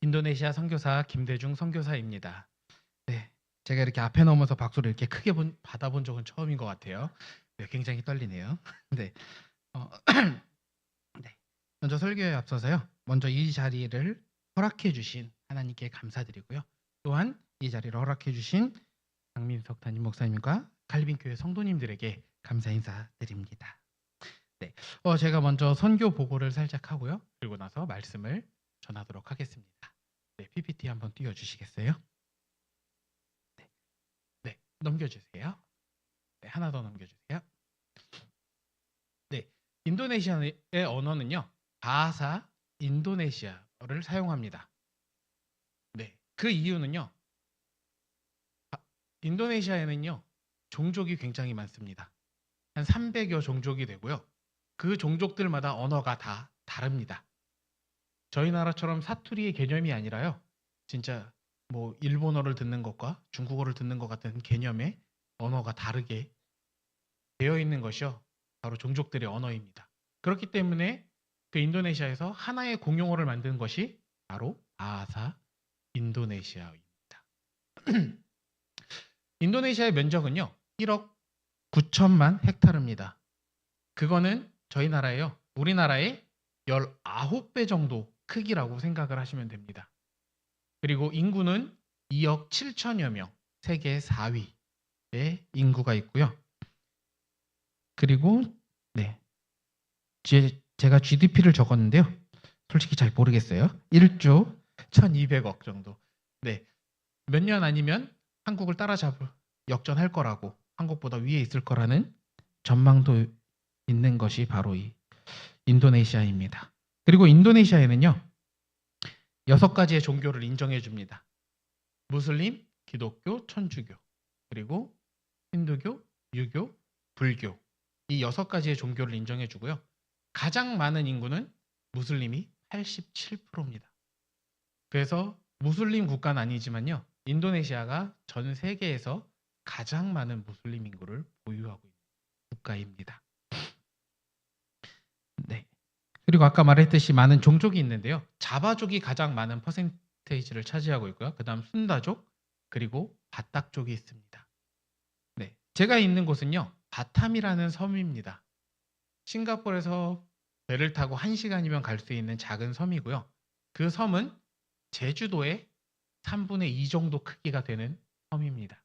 인도네시아 선교사 김대중 선교사입니다. 네, 제가 이렇게 앞에 넘어서 박수를 이렇게 크게 받아본 적은 처음인 것 같아요. 네, 굉장히 떨리네요. 네, 어, 네. 먼저 설교에 앞서서요. 먼저 이 자리를 허락해 주신 하나님께 감사드리고요. 또한 이 자리를 허락해 주신 강민석 담임 목사님과 갈빈교회 성도님들에게 감사 인사드립니다. 네, 제가 먼저 선교 보고를 살짝 하고요. 그리고 나서 말씀을 전하도록 하겠습니다. 네, PPT 한번 띄워주시겠어요? 네, 네, 넘겨주세요. 네, 하나 더 넘겨주세요. 네, 인도네시아의 언어는요, 바하사 인도네시아어를 사용합니다. 네, 그 이유는요, 인도네시아에는요, 종족이 굉장히 많습니다. 한 300여 종족이 되고요. 그 종족들마다 언어가 다 다릅니다. 저희 나라처럼 사투리의 개념이 아니라요. 진짜 뭐 일본어를 듣는 것과 중국어를 듣는 것 같은 개념의 언어가 다르게 되어 있는 것이요. 바로 종족들의 언어입니다. 그렇기 때문에 그 인도네시아에서 하나의 공용어를 만든 것이 바로 바하사 인도네시아입니다. 인도네시아의 면적은요. 1억 9천만 헥타르입니다. 그거는 저희 나라예요. 우리나라의 19배 정도 크기라고 생각을 하시면 됩니다. 그리고 인구는 2억 7천여 명, 세계 4위의 인구가 있고요. 그리고 네, 제가 GDP를 적었는데요. 솔직히 잘 모르겠어요. 1조 1,200억 정도. 네, 몇 년 아니면 한국을 따라잡을 역전할 거라고, 한국보다 위에 있을 거라는 전망도 있는 것이 바로 이 인도네시아입니다. 그리고 인도네시아에는요, 6가지의 종교를 인정해 줍니다. 무슬림, 기독교, 천주교, 그리고 힌두교, 유교, 불교, 이 6가지의 종교를 인정해 주고요. 가장 많은 인구는 무슬림이 87%입니다. 그래서 무슬림 국가는 아니지만요, 인도네시아가 전 세계에서 가장 많은 무슬림 인구를 보유하고 있는 국가입니다. 네. 그리고 아까 말했듯이 많은 종족이 있는데요. 자바족이 가장 많은 퍼센테이지를 차지하고 있고요. 그다음 순다족, 그리고 바딱족이 있습니다. 네. 제가 있는 곳은요. 바탐이라는 섬입니다. 싱가포르에서 배를 타고 1시간이면 갈 수 있는 작은 섬이고요. 그 섬은 제주도의 3분의 2 정도 크기가 되는 섬입니다.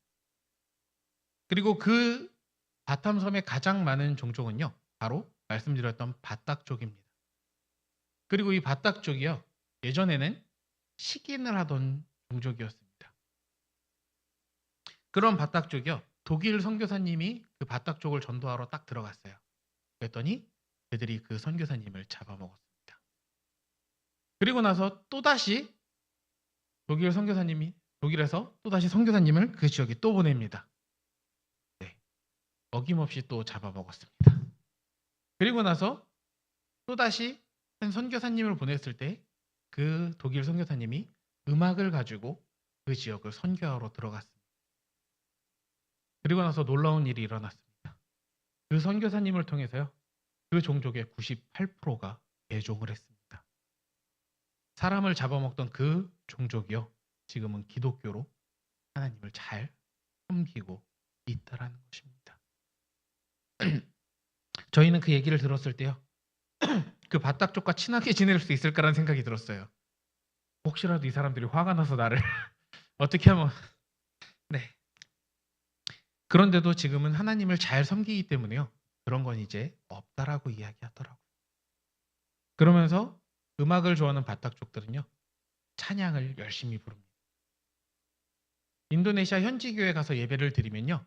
그리고 그 바탐 섬에 가장 많은 종족은요. 바로 말씀드렸던 바딱족입니다. 그리고 이 바딱족이요. 예전에는 식인을 하던 종족이었습니다. 그런 바딱족이요. 독일 선교사님이 그 바딱족을 전도하러 딱 들어갔어요. 그랬더니 그들이 그 선교사님을 잡아먹었습니다. 그리고 나서 또다시 독일 선교사님이 독일에서 또다시 선교사님을 그 지역에 또 보냅니다. 네, 어김없이 또 잡아먹었습니다. 그리고 나서 또다시 한 선교사님을 보냈을 때 그 독일 선교사님이 음악을 가지고 그 지역을 선교하러 들어갔습니다. 그리고 나서 놀라운 일이 일어났습니다. 그 선교사님을 통해서요. 그 종족의 98%가 개종을 했습니다. 사람을 잡아먹던 그 종족이요. 지금은 기독교로 하나님을 잘 섬기고 있다라는 것입니다. 저희는 그 얘기를 들었을 때요. 그 바딱족과 친하게 지낼 수 있을까라는 생각이 들었어요. 혹시라도 이 사람들이 화가 나서 나를 어떻게 하면 네. 그런데도 지금은 하나님을 잘 섬기기 때문에요. 그런 건 이제 없다라고 이야기하더라고요. 그러면서 음악을 좋아하는 바딱족들은요. 찬양을 열심히 부릅니다. 인도네시아 현지 교회 가서 예배를 드리면요.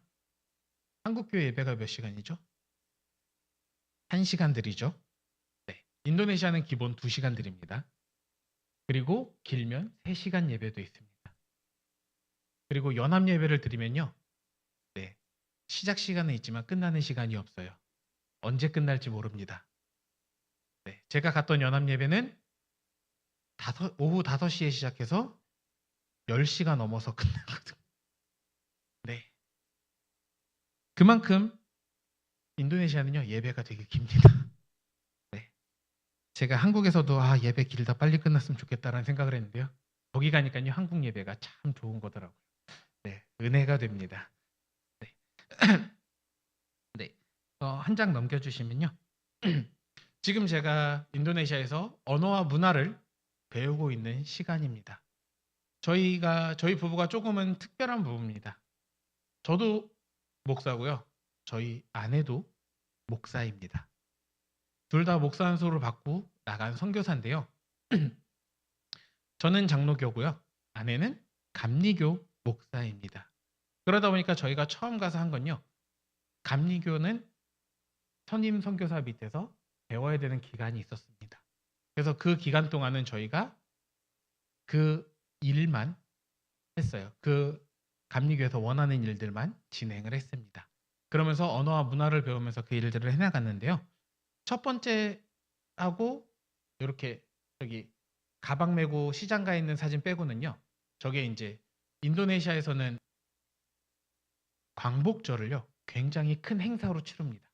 한국 교회 예배가 몇 시간이죠? 1시간 드리죠. 네. 인도네시아는 기본 2시간 드립니다. 그리고 길면 3시간 예배도 있습니다. 그리고 연합 예배를 드리면요. 네. 시작 시간은 있지만 끝나는 시간이 없어요. 언제 끝날지 모릅니다. 네. 제가 갔던 연합 예배는 오후 5시에 시작해서 10시가 넘어서 끝나거든요. 네. 그만큼 인도네시아는요. 예배가 되게 깁니다. 네. 제가 한국에서도 예배 길다 빨리 끝났으면 좋겠다라는 생각을 했는데요. 거기 가니까요 한국 예배가 참 좋은 거더라고요. 네, 은혜가 됩니다. 네, 네. 한 장 넘겨주시면요. 지금 제가 인도네시아에서 언어와 문화를 배우고 있는 시간입니다. 저희 부부가 조금은 특별한 부부입니다. 저도 목사고요. 저희 아내도 목사입니다. 둘 다 목사 안수를 받고 나간 선교사인데요. 저는 장로교고요. 아내는 감리교 목사입니다. 그러다 보니까 저희가 처음 가서 한 건요. 감리교는 선임 선교사 밑에서 배워야 되는 기간이 있었습니다. 그래서 그 기간 동안은 저희가 그 일만 했어요. 그 감리교에서 원하는 일들만 진행을 했습니다. 그러면서 언어와 문화를 배우면서 그 일들을 해나갔는데요. 첫 번째 하고 이렇게 저기 가방 메고 시장 가 있는 사진 빼고는요. 저게 이제 인도네시아에서는 광복절을요. 굉장히 큰 행사로 치릅니다.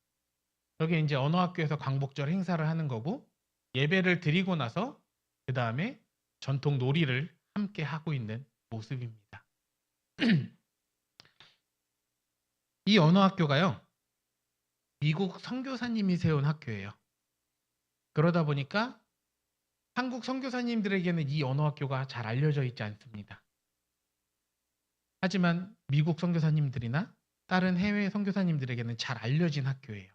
저게 이제 언어학교에서 광복절 행사를 하는 거고 예배를 드리고 나서 그 다음에 전통 놀이를 함께 하고 있는 모습입니다. 이 언어학교가요. 미국 선교사님이 세운 학교예요. 그러다 보니까 한국 선교사님들에게는 이 언어학교가 잘 알려져 있지 않습니다. 하지만 미국 선교사님들이나 다른 해외 선교사님들에게는 잘 알려진 학교예요.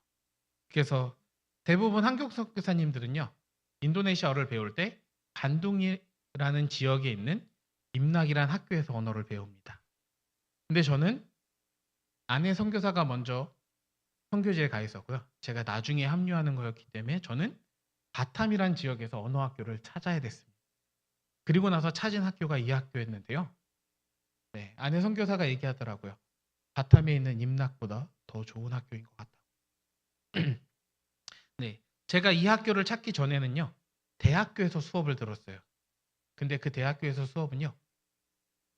그래서 대부분 한국 선교사님들은요. 인도네시아어를 배울 때 반둥이라는 지역에 있는 임락이라는 학교에서 언어를 배웁니다. 근데 저는 아내 선교사가 먼저 선교지에 가 있었고요. 제가 나중에 합류하는 거였기 때문에 저는 바탐이란 지역에서 언어학교를 찾아야 됐습니다. 그리고 나서 찾은 학교가 이 학교였는데요. 네, 아내 선교사가 얘기하더라고요. 바탐에 있는 임락보다 더 좋은 학교인 것 같다. 네, 제가 이 학교를 찾기 전에는요. 대학교에서 수업을 들었어요. 근데 그 대학교에서 수업은요.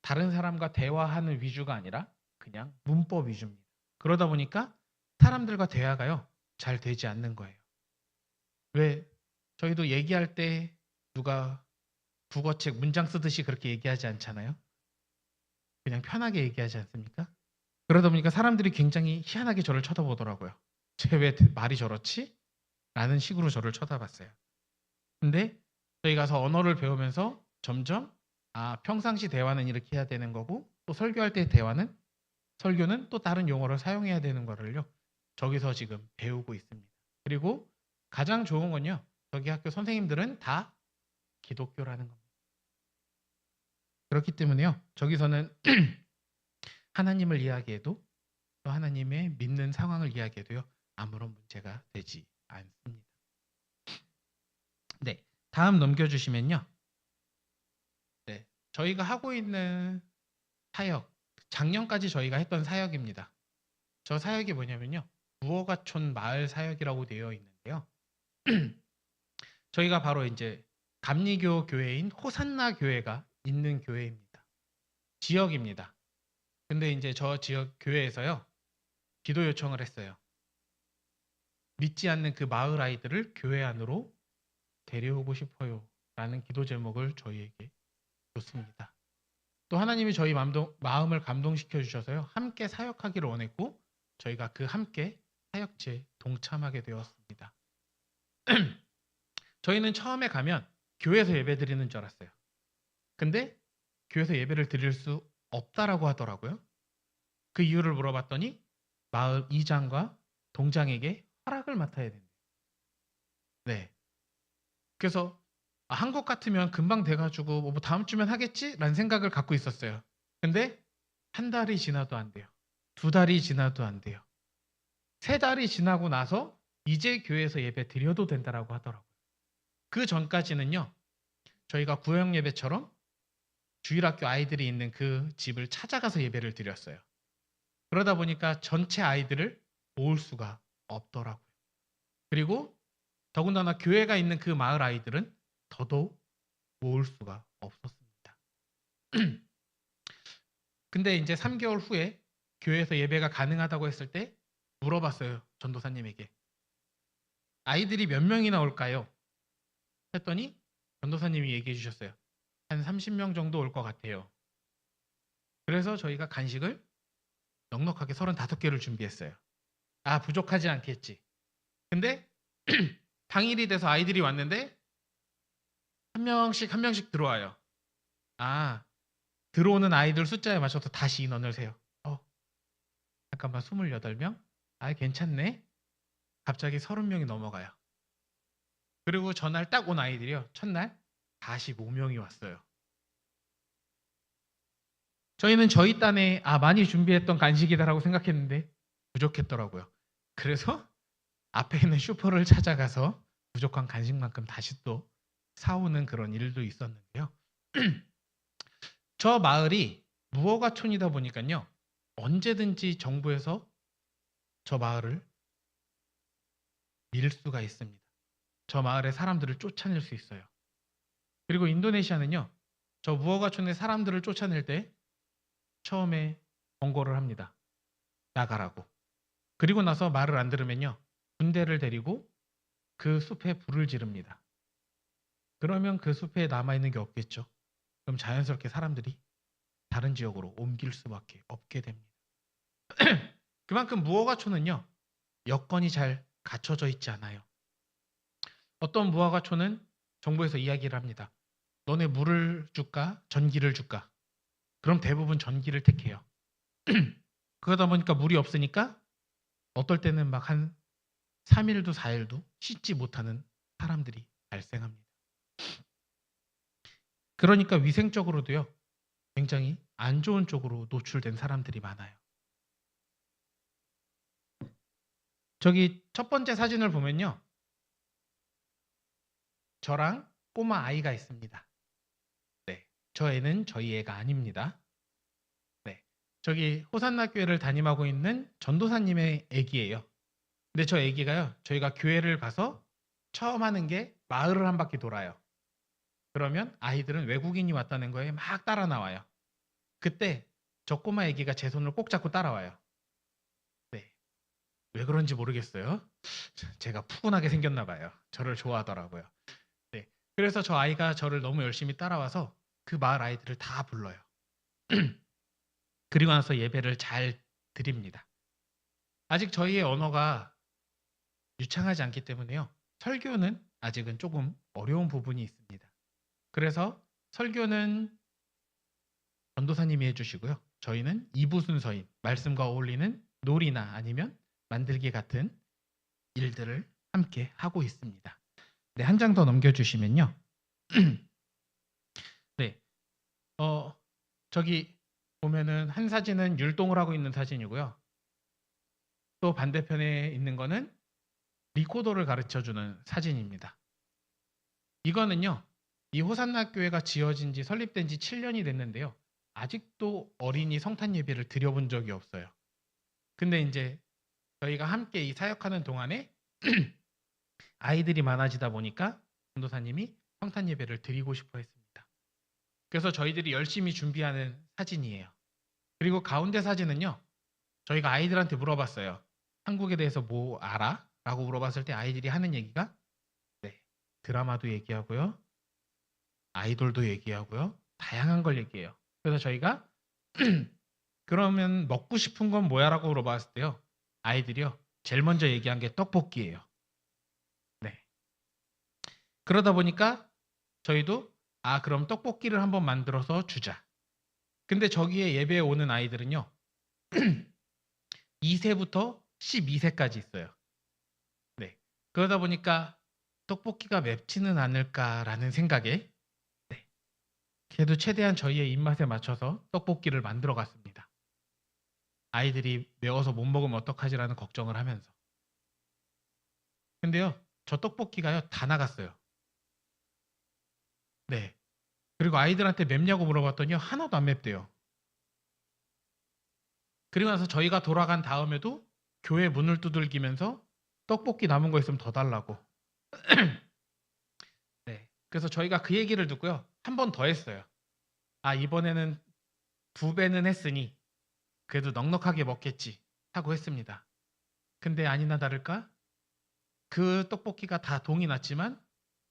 다른 사람과 대화하는 위주가 아니라 그냥 문법 위주입니다. 그러다 보니까 사람들과 대화가요. 잘 되지 않는 거예요. 왜? 저희도 얘기할 때 누가 국어책 문장 쓰듯이 그렇게 얘기하지 않잖아요. 그냥 편하게 얘기하지 않습니까? 그러다 보니까 사람들이 굉장히 희한하게 저를 쳐다보더라고요. 쟤 왜 말이 저렇지? 라는 식으로 저를 쳐다봤어요. 근데 저희 가서 언어를 배우면서 점점 평상시 대화는 이렇게 해야 되는 거고 또 설교할 때 설교는 또 다른 용어를 사용해야 되는 거를요. 저기서 지금 배우고 있습니다. 그리고 가장 좋은 건요. 저기 학교 선생님들은 다 기독교라는 겁니다. 그렇기 때문에요. 저기서는 하나님을 이야기해도 또 하나님의 믿는 상황을 이야기해도요. 아무런 문제가 되지 않습니다. 네, 다음 넘겨주시면요. 네, 저희가 하고 있는 사역, 작년까지 저희가 했던 사역입니다. 저 사역이 뭐냐면요. 무어가촌 마을 사역이라고 되어 있는데요. 저희가 바로 이제 감리교 교회인 호산나 교회가 있는 교회입니다. 지역입니다. 근데 이제 저 지역 교회에서요. 기도 요청을 했어요. 믿지 않는 그 마을 아이들을 교회 안으로 데려오고 싶어요. 라는 기도 제목을 저희에게 줬습니다. 또 하나님이 저희 마음을 감동시켜 주셔서요. 함께 사역하기를 원했고 저희가 그 함께 사역지에 동참하게 되었습니다. 저희는 처음에 가면 교회에서 예배 드리는 줄 알았어요. 근데 교회에서 예배를 드릴 수 없다라고 하더라고요. 그 이유를 물어봤더니 마을 이장과 동장에게 허락을 맡아야 된대요. 네. 그래서 한국 같으면 금방 돼가지고 뭐 다음 주면 하겠지라는 생각을 갖고 있었어요. 근데 한 달이 지나도 안 돼요. 두 달이 지나도 안 돼요. 세 달이 지나고 나서 이제 교회에서 예배 드려도 된다라고 하더라고요. 그 전까지는요. 저희가 구역 예배처럼 주일학교 아이들이 있는 그 집을 찾아가서 예배를 드렸어요. 그러다 보니까 전체 아이들을 모을 수가 없더라고요. 그리고 더군다나 교회가 있는 그 마을 아이들은 더더욱 모을 수가 없었습니다. 근데 이제 3개월 후에 교회에서 예배가 가능하다고 했을 때 물어봤어요. 전도사님에게. 아이들이 몇 명이나 올까요? 했더니 전도사님이 얘기해 주셨어요. 한 30명 정도 올 것 같아요. 그래서 저희가 간식을 넉넉하게 35개를 준비했어요. 아, 부족하지 않겠지. 근데 당일이 돼서 아이들이 왔는데 한 명씩 들어와요. 아, 들어오는 아이들 숫자에 맞춰서 다시 인원을 세요. 잠깐만 28명? 아, 괜찮네. 갑자기 30명이 넘어가요. 그리고 전날 딱 온 아이들이요. 첫날 45명이 왔어요. 저희는 저희 딴에 많이 준비했던 간식이다라고 생각했는데 부족했더라고요. 그래서 앞에 있는 슈퍼를 찾아가서 부족한 간식만큼 다시 또 사오는 그런 일도 있었는데요. 저 마을이 무허가촌이다 보니까요. 언제든지 정부에서 저 마을을 밀 수가 있습니다. 저 마을의 사람들을 쫓아낼 수 있어요. 그리고 인도네시아는요. 저 무허가촌의 사람들을 쫓아낼 때 처음에 경고를 합니다. 나가라고. 그리고 나서 말을 안 들으면요. 군대를 데리고 그 숲에 불을 지릅니다. 그러면 그 숲에 남아있는 게 없겠죠. 그럼 자연스럽게 사람들이 다른 지역으로 옮길 수밖에 없게 됩니다. 그만큼 무허가촌은요. 여건이 잘 갖춰져 있지 않아요. 어떤 무허가촌은 정부에서 이야기를 합니다. 너네 물을 줄까? 전기를 줄까? 그럼 대부분 전기를 택해요. 그러다 보니까 물이 없으니까 어떨 때는 막 한 3일도 4일도 씻지 못하는 사람들이 발생합니다. 그러니까 위생적으로도요. 굉장히 안 좋은 쪽으로 노출된 사람들이 많아요. 저기 첫 번째 사진을 보면요. 저랑 꼬마 아이가 있습니다. 네, 저 애는 저희 애가 아닙니다. 네, 저기 호산나 교회를 담임하고 있는 전도사님의 애기예요. 근데 저 애기가요. 저희가 교회를 가서 처음 하는 게 마을을 한 바퀴 돌아요. 그러면 아이들은 외국인이 왔다는 거에 막 따라 나와요. 그때 저 꼬마 애기가 제 손을 꼭 잡고 따라와요. 네, 왜 그런지 모르겠어요. 제가 푸근하게 생겼나 봐요. 저를 좋아하더라고요. 네, 그래서 저 아이가 저를 너무 열심히 따라와서 그 마을 아이들을 다 불러요. 그리고 나서 예배를 잘 드립니다. 아직 저희의 언어가 유창하지 않기 때문에요. 설교는 아직은 조금 어려운 부분이 있습니다. 그래서 설교는 전도사님이 해주시고요. 저희는 2부 순서인 말씀과 어울리는 놀이나 아니면 만들기 같은 일들을 함께 하고 있습니다. 네, 한 장 더 넘겨주시면요. 네, 저기 보면은 한 사진은 율동을 하고 있는 사진이고요. 또 반대편에 있는 거는 리코더를 가르쳐주는 사진입니다. 이거는요. 이 호산나 교회가 지어진 지 설립된 지 7년이 됐는데요. 아직도 어린이 성탄 예배를 드려본 적이 없어요. 근데 이제 저희가 함께 이 사역하는 동안에 아이들이 많아지다 보니까 전도사님이 성탄 예배를 드리고 싶어 했습니다. 그래서 저희들이 열심히 준비하는 사진이에요. 그리고 가운데 사진은요. 저희가 아이들한테 물어봤어요. 한국에 대해서 뭐 알아? 라고 물어봤을 때 아이들이 하는 얘기가 네, 드라마도 얘기하고요. 아이돌도 얘기하고요. 다양한 걸 얘기해요. 그래서 저희가 그러면 먹고 싶은 건 뭐야? 라고 물어봤을 때요. 아이들이요. 제일 먼저 얘기한 게 떡볶이예요. 네. 그러다 보니까 저희도 그럼 떡볶이를 한번 만들어서 주자. 근데 저기에 예배에 오는 아이들은요. 2세부터 12세까지 있어요. 네. 그러다 보니까 떡볶이가 맵지는 않을까라는 생각에 네. 그래도 최대한 저희의 입맛에 맞춰서 떡볶이를 만들어 갔습니다. 아이들이 매워서 못 먹으면 어떡하지라는 걱정을 하면서. 근데요. 저 떡볶이가요. 다 나갔어요. 네. 그리고 아이들한테 맵냐고 물어봤더니 하나도 안 맵대요. 그리고 나서 저희가 돌아간 다음에도 교회 문을 두들기면서 떡볶이 남은 거 있으면 더 달라고. 네. 그래서 저희가 그 얘기를 듣고요. 한 번 더 했어요. 이번에는 2배는 했으니 그래도 넉넉하게 먹겠지 하고 했습니다. 근데 아니나 다를까 그 떡볶이가 다 동이 났지만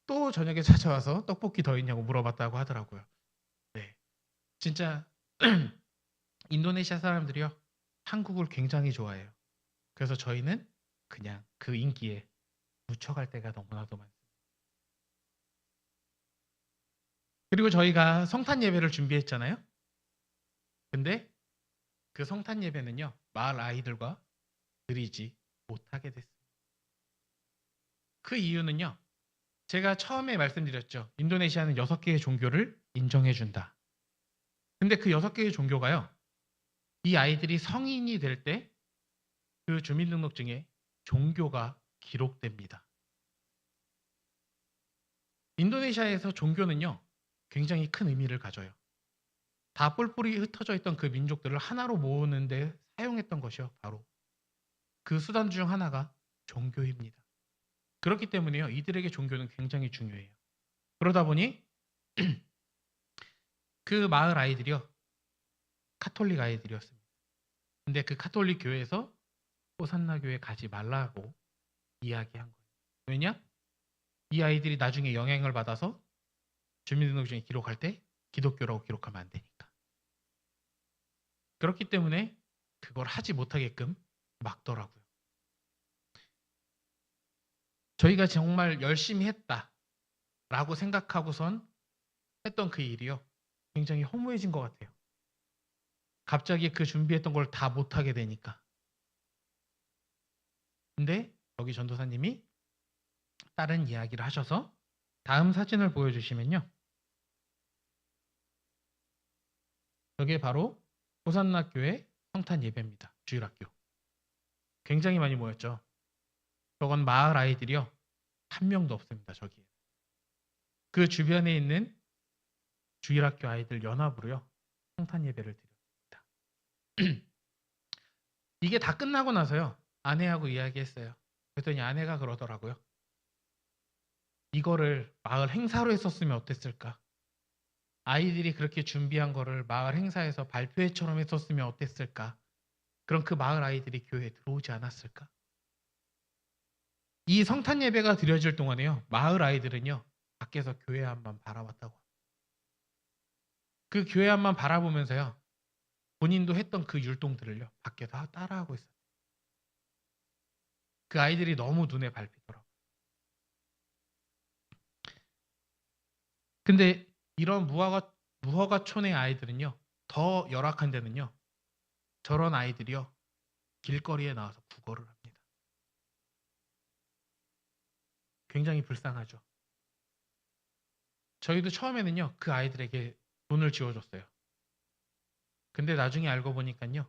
또 저녁에 찾아와서 떡볶이 더 있냐고 물어봤다고 하더라고요. 진짜 인도네시아 사람들이요. 한국을 굉장히 좋아해요. 그래서 저희는 그냥 그 인기에 묻혀갈 때가 너무나도 많습니다. 그리고 저희가 성탄 예배를 준비했잖아요. 근데 그 성탄 예배는요. 마을 아이들과 드리지 못하게 됐습니다. 그 이유는요. 제가 처음에 말씀드렸죠. 인도네시아는 6개의 종교를 인정해준다. 근데 그 6개의 종교가요. 이 아이들이 성인이 될 때 그 주민등록증에 종교가 기록됩니다. 인도네시아에서 종교는요. 굉장히 큰 의미를 가져요. 다 뿔뿔이 흩어져 있던 그 민족들을 하나로 모으는데 사용했던 것이요. 바로 그 수단 중 하나가 종교입니다. 그렇기 때문에요. 이들에게 종교는 굉장히 중요해요. 그러다 보니 그 마을 아이들이요. 카톨릭 아이들이었습니다. 근데 그 카톨릭 교회에서 호산나 교회 가지 말라고 이야기한 거예요. 왜냐? 이 아이들이 나중에 영향을 받아서 주민등록증에 기록할 때 기독교라고 기록하면 안 되니까. 그렇기 때문에 그걸 하지 못하게끔 막더라고요. 저희가 정말 열심히 했다라고 생각하고선 했던 그 일이요. 굉장히 허무해진 것 같아요. 갑자기 그 준비했던 걸 다 못하게 되니까. 근데 여기 전도사님이 다른 이야기를 하셔서 다음 사진을 보여주시면요. 여기에 바로 호산나 교회 성탄 예배입니다. 주일학교. 굉장히 많이 모였죠. 저건 마을 아이들이요. 한 명도 없습니다. 저기에. 그 주변에 있는 주일학교 아이들 연합으로요. 성탄 예배를 드렸습니다. 이게 다 끝나고 나서요. 아내하고 이야기했어요. 그랬더니 아내가 그러더라고요. 이거를 마을 행사로 했었으면 어땠을까? 아이들이 그렇게 준비한 거를 마을 행사에서 발표회처럼 했었으면 어땠을까? 그럼 그 마을 아이들이 교회에 들어오지 않았을까? 이 성탄 예배가 드려질 동안에요. 마을 아이들은요. 밖에서 교회 앞만 바라봤다고. 그 교회 앞만 바라보면서요. 본인도 했던 그 율동들을요. 밖에서 따라하고 있어요. 그 아이들이 너무 눈에 밟히더라고요. 근데 이런 무허가촌의 아이들은요. 더 열악한 데는요. 저런 아이들이요. 길거리에 나와서 구걸을 합니다. 굉장히 불쌍하죠. 저희도 처음에는요. 그 아이들에게 돈을 지어줬어요. 근데 나중에 알고 보니까요.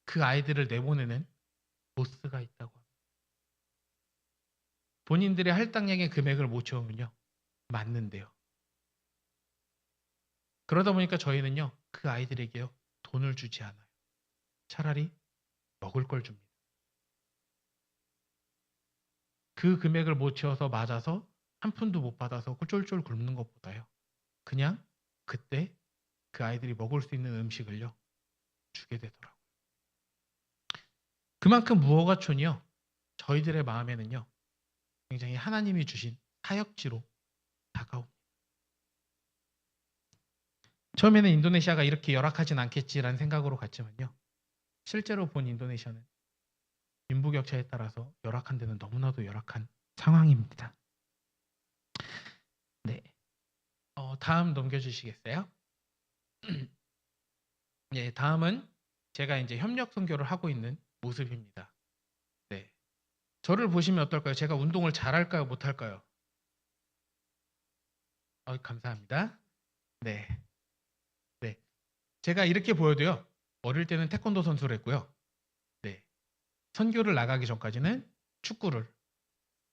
그 아이들을 내보내는 보스가 있다고 합니다. 본인들의 할당량의 금액을 못 채우면요. 맞는데요. 그러다 보니까 저희는요. 그 아이들에게요. 돈을 주지 않아요. 차라리 먹을 걸 줍니다. 그 금액을 못 채워서 맞아서 한 푼도 못 받아서 쫄쫄 굶는 것보다요. 그냥 그때 그 아이들이 먹을 수 있는 음식을요. 주게 되더라고요. 그만큼 무허가촌이요. 저희들의 마음에는요. 굉장히 하나님이 주신 사역지로 다가옵니다. 처음에는 인도네시아가 이렇게 열악하진 않겠지라는 생각으로 갔지만요. 실제로 본 인도네시아는 빈부격차에 따라서 열악한 데는 너무나도 열악한 상황입니다. 네. 다음 넘겨주시겠어요? 네, 다음은 제가 이제 협력 선교를 하고 있는 모습입니다. 네. 저를 보시면 어떨까요? 제가 운동을 잘할까요? 못할까요? 감사합니다. 네. 네. 제가 이렇게 보여도요. 어릴 때는 태권도 선수를 했고요. 네. 선교를 나가기 전까지는 축구를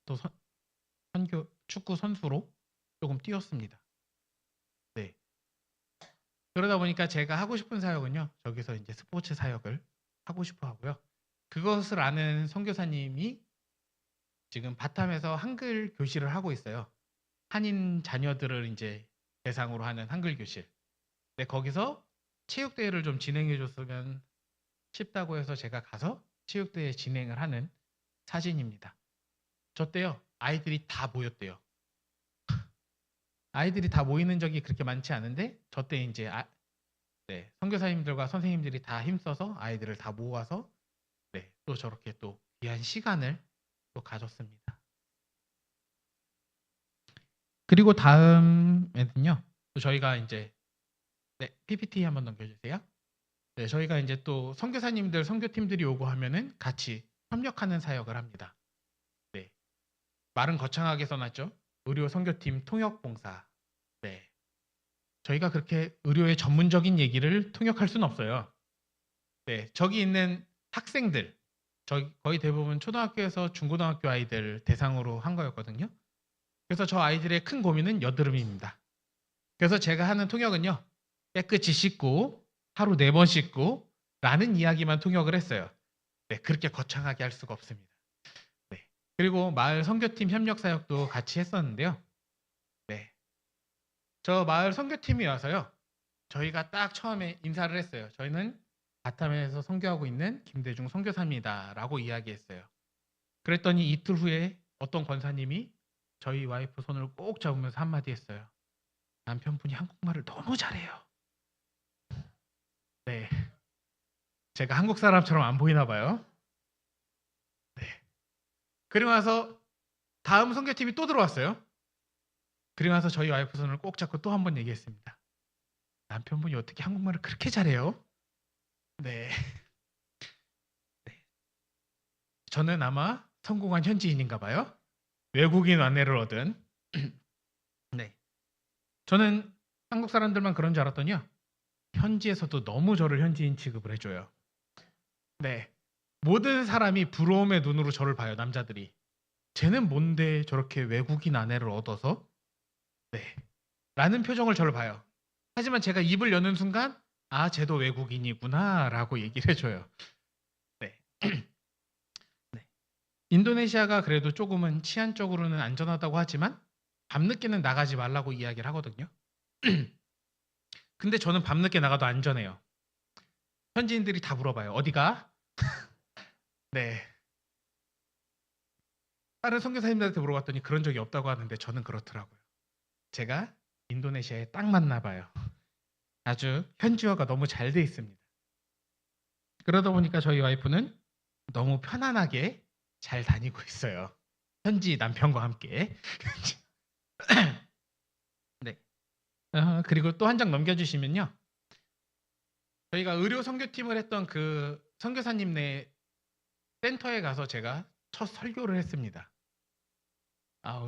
또 축구 선수로 조금 뛰었습니다. 네. 그러다 보니까 제가 하고 싶은 사역은요. 저기서 이제 스포츠 사역을 하고 싶어 하고요. 그것을 아는 선교사님이 지금 바탐에서 한글 교실을 하고 있어요. 한인 자녀들을 이제 대상으로 하는 한글 교실. 네, 거기서 체육대회를 좀 진행해 줬으면 싶다고 해서 제가 가서 체육대회 진행을 하는 사진입니다. 저 때요, 아이들이 다 모였대요. 아이들이 다 모이는 적이 그렇게 많지 않은데, 저 때 이제 네, 선교사님들과 선생님들이 다 힘써서 아이들을 다 모아서 네, 또 저렇게 또 귀한 시간을 또 가졌습니다. 그리고 다음에는요. 또 저희가 이제 네, PPT 한번 넘겨주세요. 네, 저희가 이제 또 선교사님들, 선교팀들이 오고 하면은 같이 협력하는 사역을 합니다. 네, 말은 거창하게 써놨죠. 의료 선교팀 통역봉사. 네, 저희가 그렇게 의료의 전문적인 얘기를 통역할 수는 없어요. 네, 저기 있는 학생들, 저희 거의 대부분 초등학교에서 중고등학교 아이들 대상으로 한 거였거든요. 그래서 저 아이들의 큰 고민은 여드름입니다. 그래서 제가 하는 통역은요, 깨끗이 씻고 하루 4번 씻고 라는 이야기만 통역을 했어요. 네, 그렇게 거창하게 할 수가 없습니다. 네, 그리고 마을 선교팀 협력 사역도 같이 했었는데요. 네, 저 마을 선교팀이 와서요, 저희가 딱 처음에 인사를 했어요. 저희는 바탐에서 선교하고 있는 김대중 선교사입니다라고 이야기했어요. 그랬더니 이틀 후에 어떤 권사님이 저희 와이프 손을 꼭 잡으면서 한마디 했어요. 남편분이 한국말을 너무 잘해요. 네, 제가 한국 사람처럼 안 보이나 봐요. 네. 그리고 나서 다음 선교팀이 또 들어왔어요. 그리고 나서 저희 와이프 손을 꼭 잡고 또 한 번 얘기했습니다. 남편분이 어떻게 한국말을 그렇게 잘해요? 네. 저는 아마 성공한 현지인인가 봐요. 외국인 아내를 얻은. 네. 저는 한국 사람들만 그런 줄 알았더니요. 현지에서도 너무 저를 현지인 취급을 해줘요. 네. 모든 사람이 부러움의 눈으로 저를 봐요, 남자들이. 쟤는 뭔데 저렇게 외국인 아내를 얻어서? 네. 라는 표정을 저를 봐요. 하지만 제가 입을 여는 순간, 아, 쟤도 외국인이구나, 라고 얘기를 해줘요. 네. 네. 인도네시아가 그래도 조금은 치안적으로는 안전하다고 하지만, 밤늦게는 나가지 말라고 이야기를 하거든요. 근데 저는 밤늦게 나가도 안전해요. 현지인들이 다 물어봐요. 어디가? 네. 다른 선교사님들한테 물어봤더니 그런 적이 없다고 하는데 저는 그렇더라고요. 제가 인도네시아에 딱 맞나 봐요. 아주 현지화가 너무 잘 돼 있습니다. 그러다 보니까 저희 와이프는 너무 편안하게 잘 다니고 있어요. 현지 남편과 함께. 네. 그리고 또 한 장 넘겨주시면요. 저희가 의료 선교팀을 했던 그 선교사님네 센터에 가서 제가 첫 설교를 했습니다.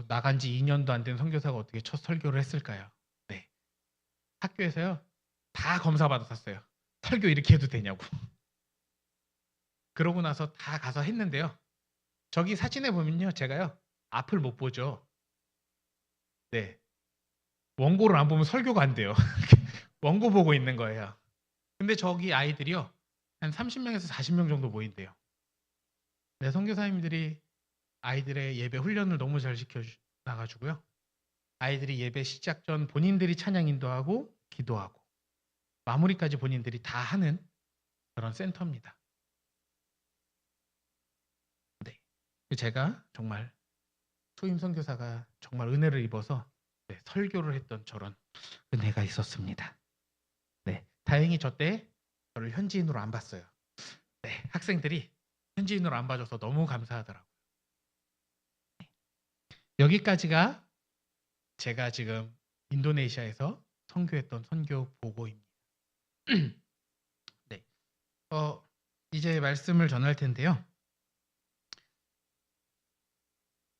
나간 지 2년도 안 된 선교사가 어떻게 첫 설교를 했을까요? 네. 학교에서요. 다 검사 받았었어요. 설교 이렇게 해도 되냐고. 그러고 나서 다 가서 했는데요. 저기 사진에 보면요. 제가요. 앞을 못 보죠. 네. 원고를 안 보면 설교가 안 돼요. 원고 보고 있는 거예요. 근데 저기 아이들이요. 한 30명에서 40명 정도 모인대요. 네, 선교사님들이 아이들의 예배 훈련을 너무 잘 시켜나가지고요. 아이들이 예배 시작 전 본인들이 찬양 인도하고 기도하고 마무리까지 본인들이 다 하는 그런 센터입니다. 네. 제가 정말 초임 선교사가 정말 은혜를 입어서 네, 설교를 했던 저런 은혜가 있었습니다. 네, 다행히 저 때 저를 현지인으로 안 봤어요. 네, 학생들이 현지인으로 안 봐줘서 너무 감사하더라고요. 여기까지가 제가 지금 인도네시아에서 선교했던 선교 보고입니다. 네, 이제 말씀을 전할 텐데요.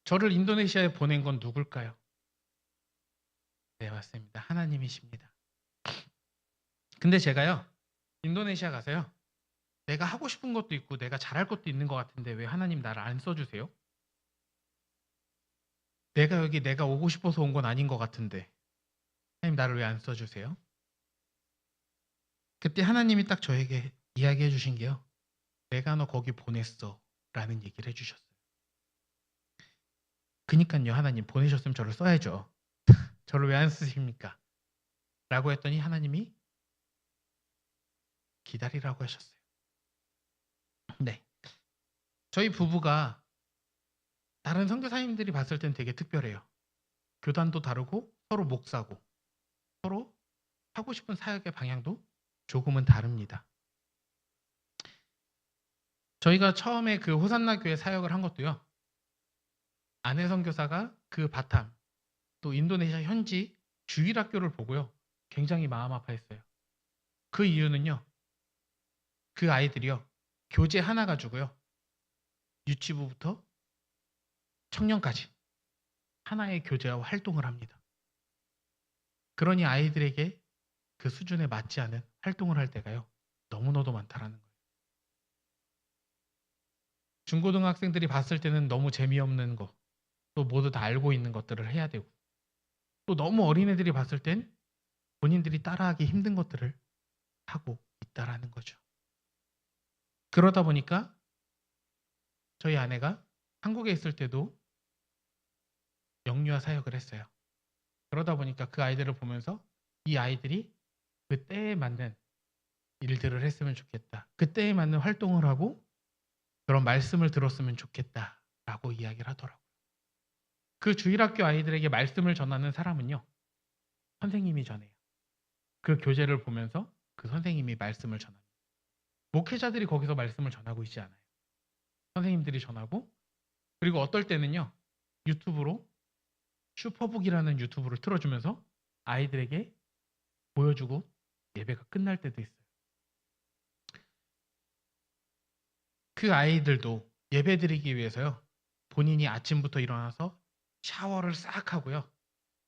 저를 인도네시아에 보낸 건 누굴까요? 네, 맞습니다. 하나님이십니다. 근데 제가요, 인도네시아 가서요, 내가 하고 싶은 것도 있고 내가 잘할 것도 있는 것 같은데 왜 하나님 나를 안 써주세요? 내가 오고 싶어서 온 건 아닌 것 같은데 하나님 나를 왜 안 써주세요? 그때 하나님이 딱 저에게 이야기해 주신 게요. 내가 너 거기 보냈어 라는 얘기를 해주셨어요. 그니까요 하나님 보내셨으면 저를 써야죠. 저를 왜 안 쓰십니까? 라고 했더니 하나님이 기다리라고 하셨어요. 네, 저희 부부가 다른 선교사님들이 봤을 땐 되게 특별해요. 교단도 다르고 서로 목사고 서로 하고 싶은 사역의 방향도 조금은 다릅니다. 저희가 처음에 그 호산나 교회 사역을 한 것도요. 아내 선교사가 그 바탐, 또 인도네시아 현지 주일학교를 보고요. 굉장히 마음 아파했어요. 그 이유는요. 그 아이들이요. 교재 하나 가지고요. 유치부부터 청년까지 하나의 교재와 활동을 합니다. 그러니 아이들에게 그 수준에 맞지 않은 활동을 할 때가요. 너무나도 많다라는 거예요. 중고등학생들이 봤을 때는 너무 재미없는 거, 또 모두 다 알고 있는 것들을 해야 되고, 또 너무 어린애들이 봤을 땐 본인들이 따라하기 힘든 것들을 하고 있다라는 거죠. 그러다 보니까 저희 아내가 한국에 있을 때도 영유아 사역을 했어요. 그러다 보니까 그 아이들을 보면서 이 아이들이 그 때에 맞는 일들을 했으면 좋겠다. 그 때에 맞는 활동을 하고 그런 말씀을 들었으면 좋겠다라고 이야기를 하더라고요. 그 주일학교 아이들에게 말씀을 전하는 사람은요. 선생님이 전해요. 그 교재를 보면서 그 선생님이 말씀을 전합니다. 목회자들이 거기서 말씀을 전하고 있지 않아요. 선생님들이 전하고, 그리고 어떨 때는요. 유튜브로 슈퍼북이라는 유튜브를 틀어주면서 아이들에게 보여주고 예배가 끝날 때도 있어요. 그 아이들도 예배 드리기 위해서요. 본인이 아침부터 일어나서 샤워를 싹 하고요.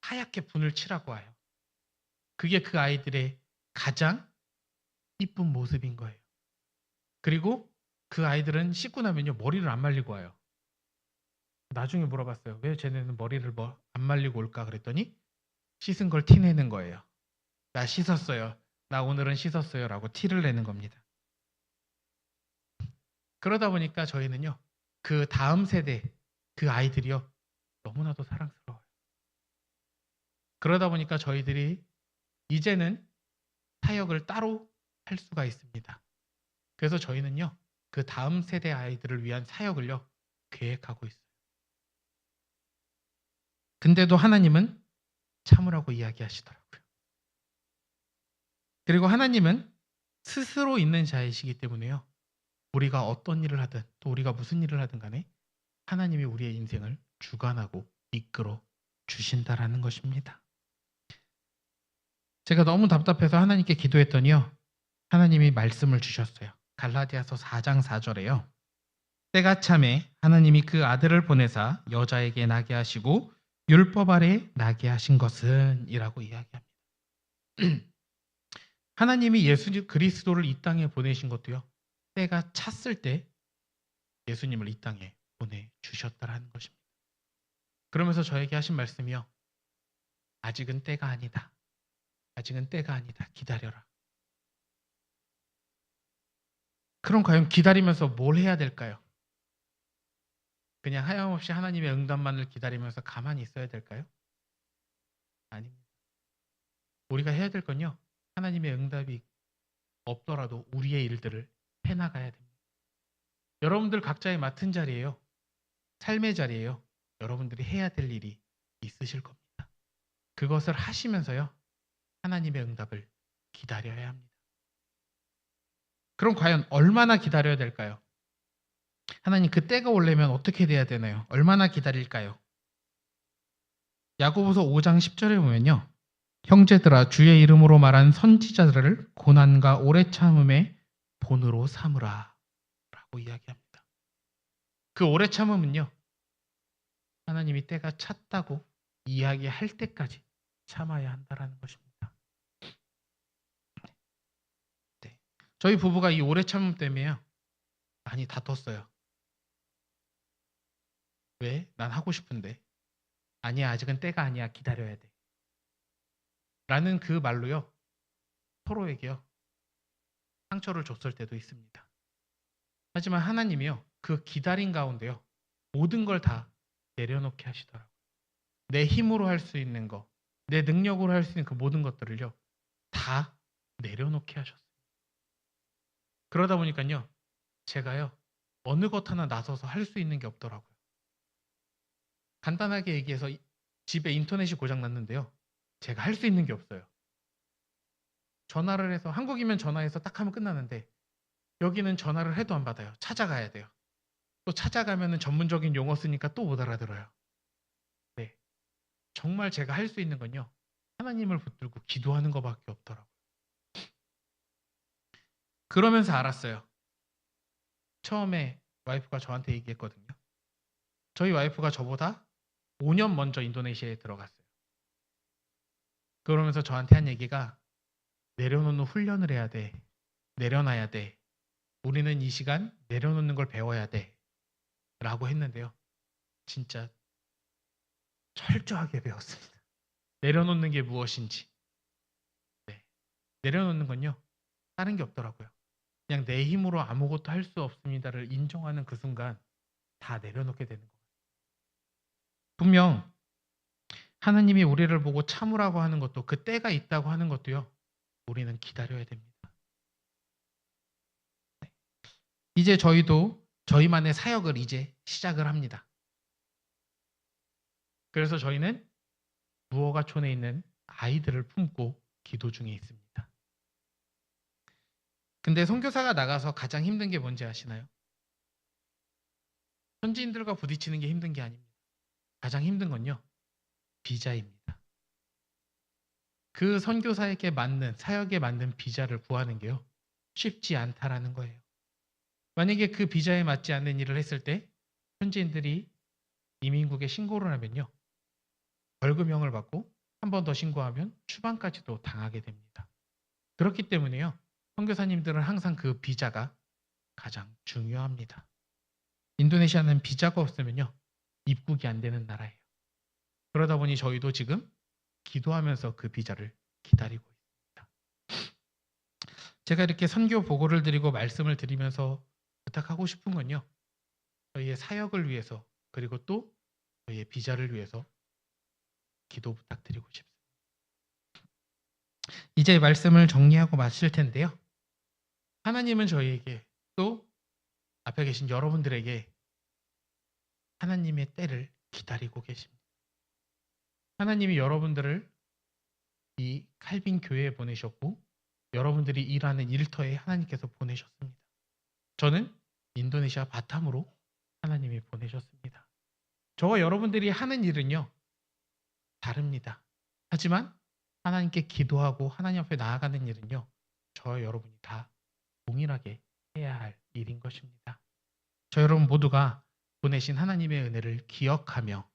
하얗게 분을 칠하고 와요. 그게 그 아이들의 가장 이쁜 모습인 거예요. 그리고 그 아이들은 씻고 나면요. 머리를 안 말리고 와요. 나중에 물어봤어요. 왜 쟤네는 머리를 안 말리고 올까 그랬더니 씻은 걸 티내는 거예요. 나 씻었어요. 나 오늘은 씻었어요. 라고 티를 내는 겁니다. 그러다 보니까 저희는요. 그 다음 세대 그 아이들이요. 너무나도 사랑스러워요. 그러다 보니까 저희들이 이제는 사역을 따로 할 수가 있습니다. 그래서 저희는요. 그 다음 세대 아이들을 위한 사역을요. 계획하고 있어요. 근데도 하나님은 참으라고 이야기하시더라고요. 그리고 하나님은 스스로 있는 자이시기 때문에요. 우리가 어떤 일을 하든 또 우리가 무슨 일을 하든 간에 하나님이 우리의 인생을 주관하고 이끌어 주신다라는 것입니다. 제가 너무 답답해서 하나님께 기도했더니요. 하나님이 말씀을 주셨어요. 갈라디아서 4장 4절에요. 때가 참에 하나님이 그 아들을 보내사 여자에게 나게 하시고 율법 아래 나게 하신 것은 이라고 이야기합니다. 하나님이 예수 그리스도를 이 땅에 보내신 것도요. 때가 찼을 때 예수님을 이 땅에 보내주셨다라는 것입니다. 그러면서 저에게 하신 말씀이요. 아직은 때가 아니다. 아직은 때가 아니다. 기다려라. 그럼 과연 기다리면서 뭘 해야 될까요? 그냥 하염없이 하나님의 응답만을 기다리면서 가만히 있어야 될까요? 아닙니다. 우리가 해야 될 건요. 하나님의 응답이 없더라도 우리의 일들을 해나가야 됩니다. 여러분들 각자의 맡은 자리예요. 삶의 자리예요. 여러분들이 해야 될 일이 있으실 겁니다. 그것을 하시면서요. 하나님의 응답을 기다려야 합니다. 그럼 과연 얼마나 기다려야 될까요? 하나님 그 때가 오려면 어떻게 돼야 되나요? 얼마나 기다릴까요? 야고보서 5장 10절에 보면요. 형제들아 주의 이름으로 말한 선지자들을 고난과 오래 참음의 본으로 삼으라 라고 이야기합니다. 그 오래 참음은요. 하나님이 때가 찼다고 이야기할 때까지 참아야 한다는 것입니다. 네. 저희 부부가 이 오래 참음 때문에요. 많이 다퉜어요. 왜? 난 하고 싶은데. 아니야, 아직은 때가 아니야. 기다려야 돼. 라는 그 말로요. 서로에게요. 상처를 줬을 때도 있습니다. 하지만 하나님이요. 그 기다림 가운데요. 모든 걸 다 내려놓게 하시더라고요. 내 힘으로 할 수 있는 거, 내 능력으로 할 수 있는 그 모든 것들을요. 다 내려놓게 하셨어요. 그러다 보니까요. 제가요. 어느 것 하나 나서서 할 수 있는 게 없더라고요. 간단하게 얘기해서 집에 인터넷이 고장 났는데요. 제가 할 수 있는 게 없어요. 전화를 해서 한국이면 전화해서 딱 하면 끝나는데 여기는 전화를 해도 안 받아요. 찾아가야 돼요. 또 찾아가면은 전문적인 용어 쓰니까 또 못 알아들어요. 네. 정말 제가 할 수 있는 건요. 하나님을 붙들고 기도하는 것밖에 없더라고요. 그러면서 알았어요. 처음에 와이프가 저한테 얘기했거든요. 저희 와이프가 저보다 5년 먼저 인도네시아에 들어갔어요. 그러면서 저한테 한 얘기가 내려놓는 훈련을 해야 돼. 내려놔야 돼. 우리는 이 시간 내려놓는 걸 배워야 돼. 라고 했는데요. 진짜 철저하게 배웠습니다. 내려놓는 게 무엇인지. 네. 내려놓는 건요. 다른 게 없더라고요. 그냥 내 힘으로 아무것도 할 수 없습니다를 인정하는 그 순간 다 내려놓게 되는 거예요. 분명 하나님이 우리를 보고 참으라고 하는 것도 그 때가 있다고 하는 것도요. 우리는 기다려야 됩니다. 이제 저희도 저희만의 사역을 이제 시작을 합니다. 그래서 저희는 무허가촌에 있는 아이들을 품고 기도 중에 있습니다. 근데 선교사가 나가서 가장 힘든 게 뭔지 아시나요? 현지인들과 부딪히는 게 힘든 게 아닙니다. 가장 힘든 건요. 비자입니다. 그 선교사에게 맞는 사역에 맞는 비자를 구하는 게요. 쉽지 않다라는 거예요. 만약에 그 비자에 맞지 않는 일을 했을 때 현지인들이 이민국에 신고를 하면요. 벌금형을 받고 한 번 더 신고하면 추방까지도 당하게 됩니다. 그렇기 때문에요. 선교사님들은 항상 그 비자가 가장 중요합니다. 인도네시아는 비자가 없으면요. 입국이 안 되는 나라예요. 그러다 보니 저희도 지금 기도하면서 그 비자를 기다리고 있습니다. 제가 이렇게 선교 보고를 드리고 말씀을 드리면서 부탁하고 싶은 건요. 저희의 사역을 위해서 그리고 또 저희의 비자를 위해서 기도 부탁드리고 싶습니다. 이제 말씀을 정리하고 마칠 텐데요. 하나님은 저희에게 또 앞에 계신 여러분들에게 하나님의 때를 기다리고 계십니다. 하나님이 여러분들을 이 칼빈 교회에 보내셨고 여러분들이 일하는 일터에 하나님께서 보내셨습니다. 저는 인도네시아 바탐으로 하나님이 보내셨습니다. 저와 여러분들이 하는 일은요. 다릅니다. 하지만 하나님께 기도하고 하나님 앞에 나아가는 일은요. 저와 여러분이 다 동일하게 해야 할 일인 것입니다. 저 여러분 모두가 보내신 하나님의 은혜를 기억하며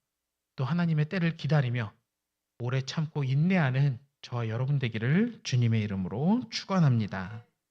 또 하나님의 때를 기다리며 오래 참고 인내하는 저와 여러분 되기를 주님의 이름으로 축원합니다.